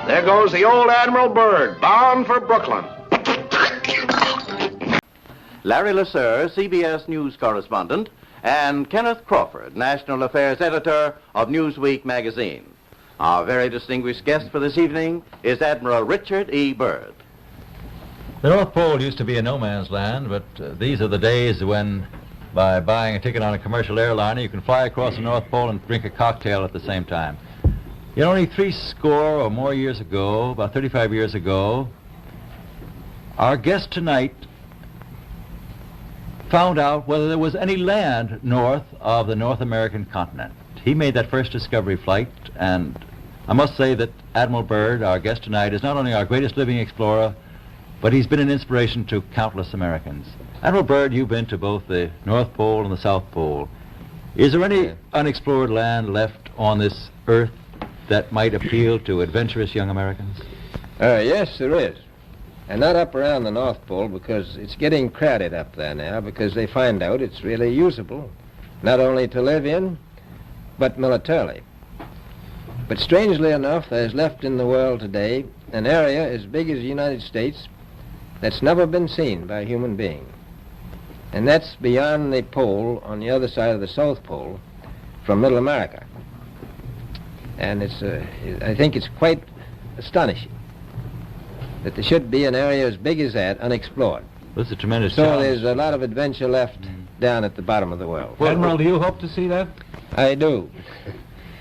There goes the old Admiral Byrd, bound for Brooklyn. Larry Lasser, CBS News correspondent, and Kenneth Crawford, National Affairs Editor of Newsweek magazine. Our very distinguished guest for this evening is Admiral Richard E. Byrd. The North Pole used to be a no-man's land, but these are the days when, by buying a ticket on a commercial airliner, you can fly across the North Pole and drink a cocktail at the same time. You know, only 60 or more years ago, about 35 years ago, our guest tonight found out whether there was any land north of the North American continent. He made that first discovery flight, and I must say that Admiral Byrd, our guest tonight, is not only our greatest living explorer, but he's been an inspiration to countless Americans. Admiral Byrd, you've been to both the North Pole and the South Pole. Is there any unexplored land left on this earth that might appeal to adventurous young Americans? Yes, there is. And not up around the North Pole, because it's getting crowded up there now, because they find out it's really usable, not only to live in, but militarily. But strangely enough, there's left in the world today an area as big as the United States that's never been seen by a human being. And that's beyond the pole, on the other side of the South Pole, from Middle America. And I think it's quite astonishing that there should be an area as big as that unexplored. This is a tremendous So challenge. there's a lot of adventure left down at the bottom of the world. Well, Admiral, do you hope to see that? I do.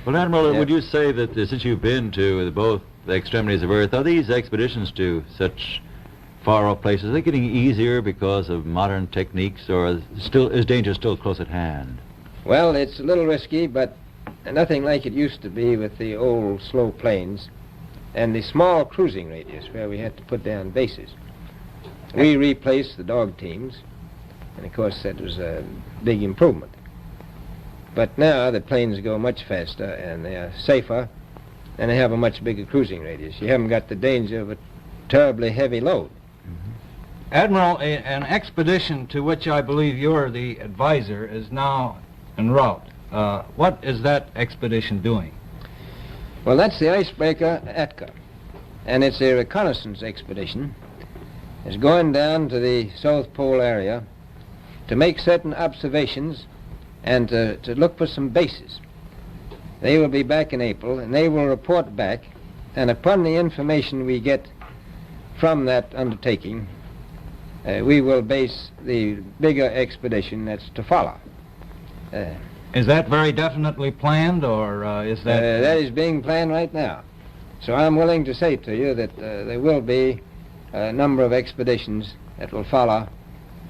Well, Admiral, Yeah. would you say that since you've been to both the extremities of Earth, are these expeditions to such far-off places, are they getting easier because of modern techniques, or is danger still close at hand? Well, it's a little risky, but nothing like it used to be with the old slow planes and the small cruising radius where we had to put down bases. We replaced the dog teams, and of course that was a big improvement. But now the planes go much faster and they are safer, and they have a much bigger cruising radius. You haven't got the danger of a terribly heavy load. Admiral, an expedition to which I believe you're the advisor is now en route. What is that expedition doing? Well, that's the icebreaker Atka, and it's a reconnaissance expedition. It's going down to the South Pole area to make certain observations and to look for some bases. They will be back in April, and they will report back, and upon the information we get from that undertaking, we will base the bigger expedition that's to follow. Is that very definitely planned, or is that... That is being planned right now. So I'm willing to say to you that there will be a number of expeditions that will follow,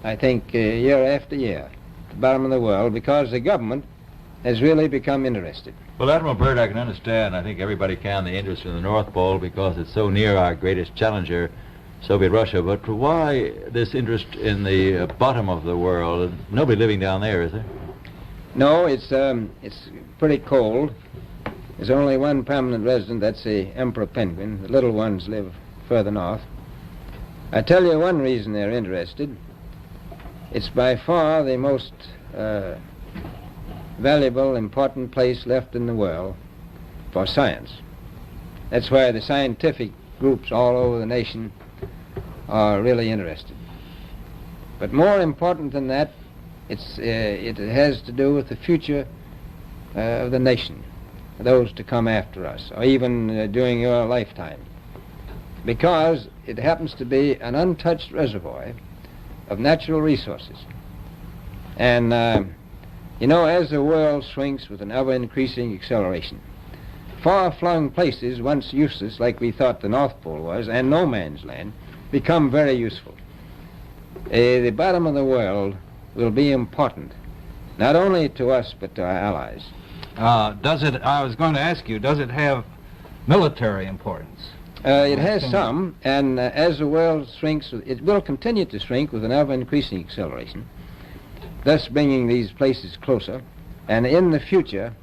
I think, year after year, at the bottom of the world, because the government has really become interested. Well, Admiral Byrd, I can understand, I think everybody can, the interest in the North Pole because it's so near our greatest challenger, Soviet Russia, but why this interest in the bottom of the world? Nobody living down there, is there? No, it's pretty cold. There's only one permanent resident, that's the emperor penguin. The little ones live further north. I tell you one reason they're interested. It's by far the most valuable, important place left in the world for science. That's why the scientific groups all over the nation are really interested. But more important than that, it has to do with the future of the nation, those to come after us, or even during your lifetime. Because it happens to be an untouched reservoir of natural resources. And, you know, as the world shrinks with an ever-increasing acceleration, far-flung places, once useless, like we thought the North Pole was, and no man's land, become very useful. The bottom of the world will be important, not only to us, but to our allies. I was going to ask you, does it have military importance? It has some, and as the world shrinks, it will continue to shrink with an ever-increasing acceleration, thus bringing these places closer. And in the future,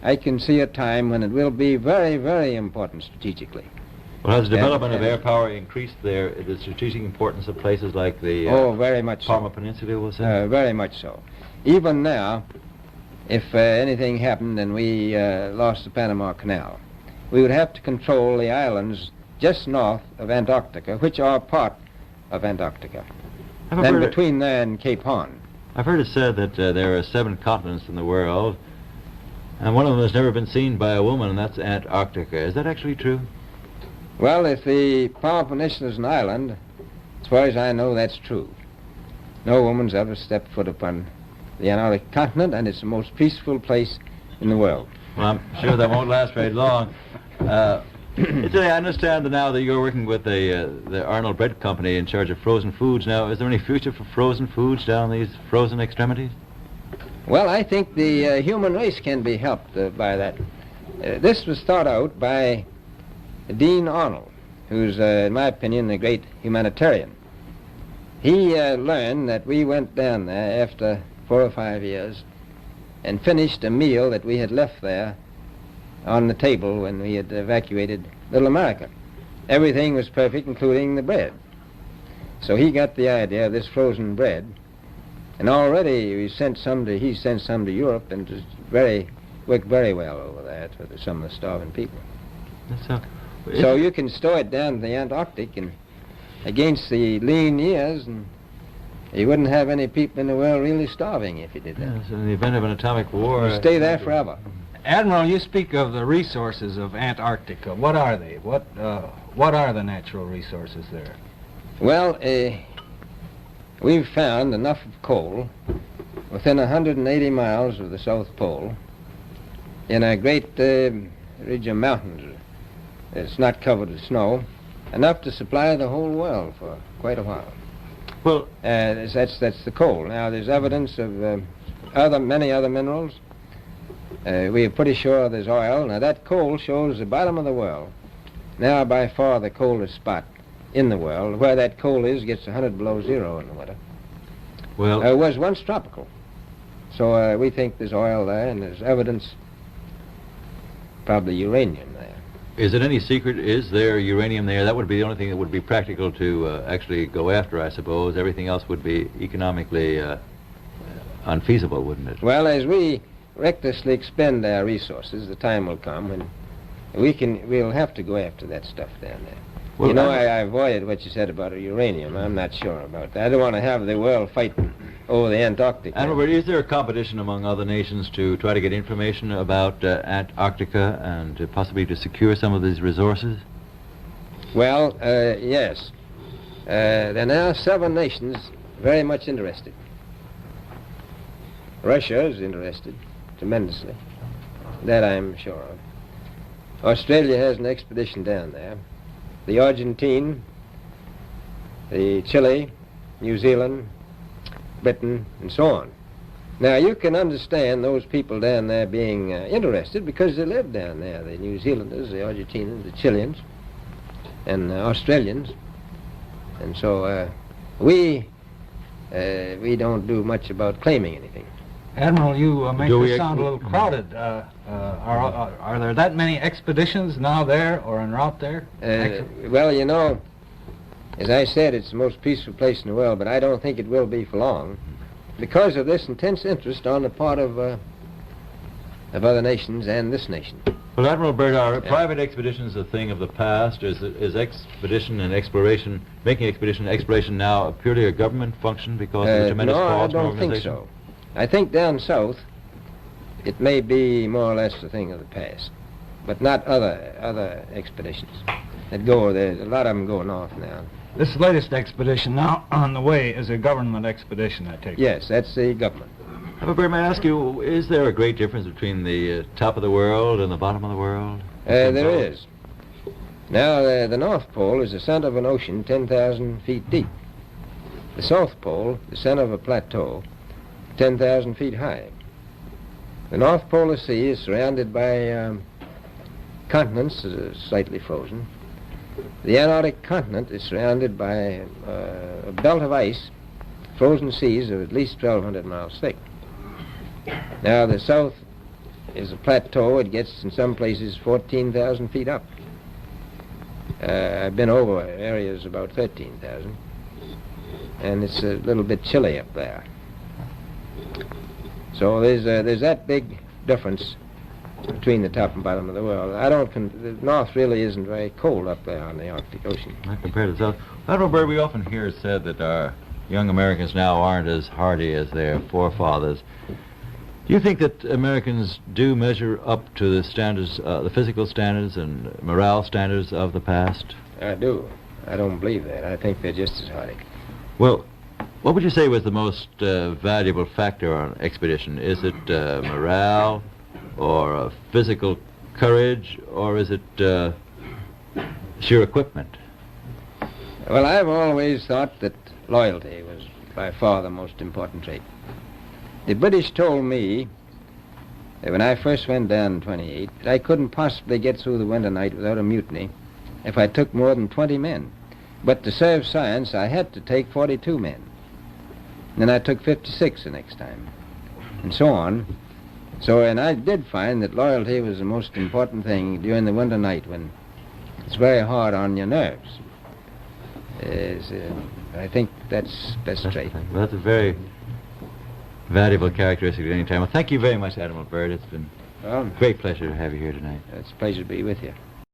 I can see a time when it will be very, very important strategically. Well, has the development of air power increased the strategic importance of places like the very much Palmer so. Peninsula, was it? Very much so. Even now, if anything happened and we lost the Panama Canal, we would have to control the islands just north of Antarctica, which are part of Antarctica, I've and heard between there and Cape Horn. I've heard it said that there are 7 continents in the world, and one of them has never been seen by a woman, and that's Antarctica. Is that actually true? Well, if the Palm Peninsula is an island, as far as I know, that's true. No woman's ever stepped foot upon the Antarctic continent, and it's the most peaceful place in the world. Well, I'm sure that won't last very long. I understand that now that you're working with the Arnold Bread Company in charge of frozen foods. Now, is there any future for frozen foods down these frozen extremities? Well, I think the human race can be helped by that. This was thought out by Dean Arnold, who's, in my opinion, a great humanitarian. He learned that we went down there after 4 or 5 years and finished a meal that we had left there on the table when we had evacuated Little America. Everything was perfect, including the bread. So he got the idea of this frozen bread, and already he sent some to Europe, and it worked very well over there for some of the starving people. So you can store it down in the Antarctic and against the lean years, and you wouldn't have any people in the world really starving if you did that. Yes, in the event of an atomic war... You'd stay there forever. Admiral, you speak of the resources of Antarctica. What are they? What are the natural resources there? Well, we've found enough of coal within 180 miles of the South Pole in a great ridge of mountains. It's not covered with snow, enough to supply the whole world for quite a while. Well, that's the coal. Now, there's evidence of many other minerals. We are pretty sure there's oil. Now, that coal shows the bottom of the world. Now, by far the coldest spot in the world. Where that coal is gets 100 below zero in the winter. well, It was once tropical. So we think there's oil there, and there's evidence, probably uranium there. is it any secret? Is there uranium there? That would be the only thing that would be practical to actually go after, I suppose. Everything else would be economically unfeasible, wouldn't it? Well, as we recklessly expend our resources, the time will come when we'll have to go after that stuff down there. Well, you know, I avoided what you said about uranium. I'm not sure about that. I don't want to have the world fighting over the Antarctic. And Robert, is there a competition among other nations to try to get information about Antarctica and possibly to secure some of these resources? Well, yes. There are now 7 nations very much interested. Russia is interested tremendously. That I'm sure of. Australia has an expedition down there. The Argentine, the Chile, New Zealand, Britain, and so on. Now, you can understand those people down there being interested because they live down there, the New Zealanders, the Argentinians, the Chileans, and Australians. And so we don't do much about claiming anything. Admiral, you make this sound a little crowded. Are there that many expeditions now there or en route there? Well, you know, as I said, it's the most peaceful place in the world, but I don't think it will be for long because of this intense interest on the part of other nations and this nation. Well, Admiral Byrd, are private expeditions a thing of the past? Is expedition and exploration, making expedition and exploration now purely a government function because of the tremendous cost No, I and don't think organization? so. I think down south it may be more or less a thing of the past, but not other expeditions that go there. A lot of them go north now. This latest expedition now on the way is a government expedition, I take it. Yes, that's the government. Admiral Byrd, may I ask you, is there a great difference between the top of the world and the bottom of the world? There is. Now, the North Pole is the center of an ocean 10,000 feet deep. The South Pole, the center of a plateau, 10,000 feet high. The North Polar Sea is surrounded by continents that are slightly frozen. The Antarctic continent is surrounded by a belt of ice, frozen seas of at least 1,200 miles thick. Now, the south is a plateau. It gets, in some places, 14,000 feet up. I've been over areas about 13,000, and it's a little bit chilly up there. So there's that big difference between the top and bottom of the world. The North really isn't very cold up there on the Arctic Ocean. Not compared to the South. Admiral Byrd, we often hear it said that our young Americans now aren't as hardy as their forefathers. Do you think that Americans do measure up to the standards, the physical standards and morale standards of the past? I do. I don't believe that. I think they're just as hardy. Well, what would you say was the most valuable factor on an expedition? Is it morale, or physical courage, or is it sheer equipment? Well, I've always thought that loyalty was by far the most important trait. The British told me that when I first went down in 28, that I couldn't possibly get through the winter night without a mutiny if I took more than 20 men. But to serve science, I had to take 42 men. Then I took 56 the next time, and so on. And I did find that loyalty was the most important thing during the winter night when it's very hard on your nerves. I think that's trait. Well, that's a very valuable characteristic at any time. Well, thank you very much, Admiral Byrd. It's been a great pleasure to have you here tonight. It's a pleasure to be with you.